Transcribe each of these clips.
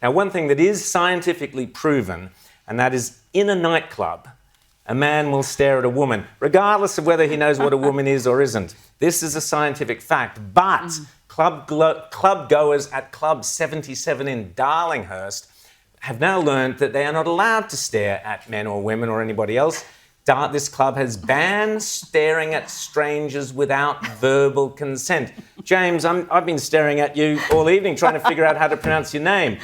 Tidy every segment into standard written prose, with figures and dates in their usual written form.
Now, one thing that is scientifically proven, and that is in a nightclub, a man will stare at a woman, regardless of whether he knows what a woman is or isn't. This is a scientific fact. But club goers at Club 77 in Darlinghurst have now learned that they are not allowed to stare at men or women or anybody else. This club has banned staring at strangers without verbal consent. James, I've been staring at you all evening trying to figure out how to pronounce your name.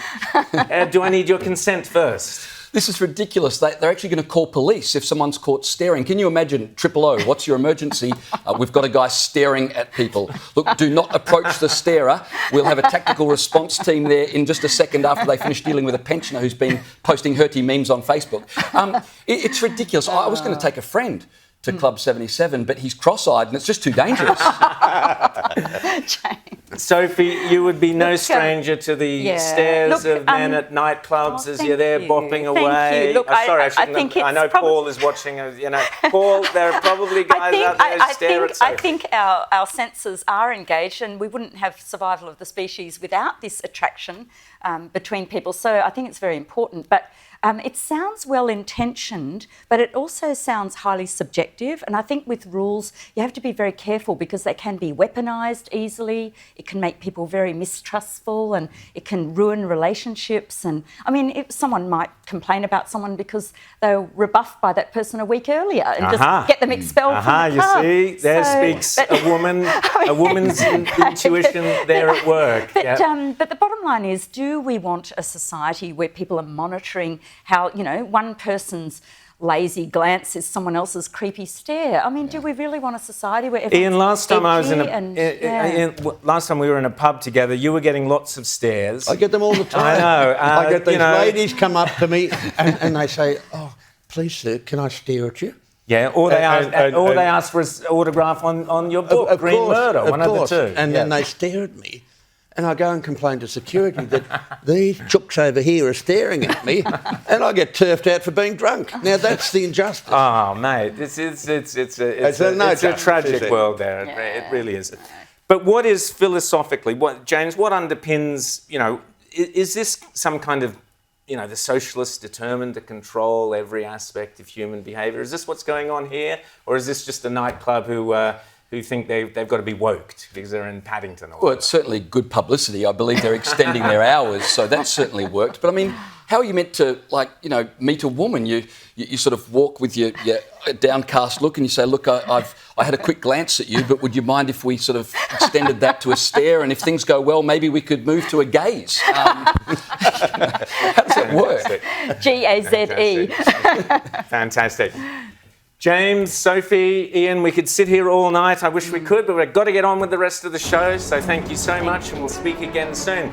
Do I need your consent first? This is ridiculous. They're actually going to call police if someone's caught staring. Can you imagine, O, what's your emergency? We've got a guy staring at people. Look, do not approach the starer. We'll have a tactical response team there in just a second after they finish dealing with a pensioner who's been posting hurty memes on Facebook. It's ridiculous. I was going to take a friend to Club 77, but he's cross-eyed and it's just too dangerous. Sophie, you would be no stranger to the stares of men at nightclubs as you're there bopping away. You. Look, sorry, I know Paul is watching. Paul, there are probably guys out there who stare at Sophie. I think our senses are engaged, and we wouldn't have survival of the species without this attraction between people. So I think it's very important. But it sounds well-intentioned, but it also sounds highly subjective. And I think with rules, you have to be very careful because they can be weaponised easily. It can make people very mistrustful and it can ruin relationships. And I mean, someone might complain about someone because they were rebuffed by that person a week earlier and just get them expelled from the club. You see, there speaks a woman's intuition there at work. But the bottom line is, do we want a society where people are monitoring how, one person's lazy glance is someone else's creepy stare? I mean, do we really want a society where everyone's Ian, last time we were in a pub together, you were getting lots of stares. I get them all the time. I know. I get these ladies come up to me and they say, "Oh, please, sir, can I stare at you?" Yeah, or they ask for an autograph on your book, Green Murder, one of the two. And then they stare at me. And I go and complain to security that these chooks over here are staring at me, and I get turfed out for being drunk. Now that's the injustice. Oh, mate, it's a tragic world there. It really is. But what is philosophically, James? What underpins? Is this some kind of, the socialists determined to control every aspect of human behaviour? Is this what's going on here, or is this just a nightclub who think they've got to be woked because they're in Paddington? Well, it's certainly good publicity. I believe they're extending their hours, so that certainly worked. But I mean, how are you meant to, meet a woman? You sort of walk with your downcast look and you say, "Look, I had a quick glance at you, but would you mind if we sort of extended that to a stare? And if things go well, maybe we could move to a gaze." How does that work? GAZE. Fantastic. James, Sophie, Ian, we could sit here all night. I wish we could, but we've got to get on with the rest of the show. So thank you so much, and we'll speak again soon.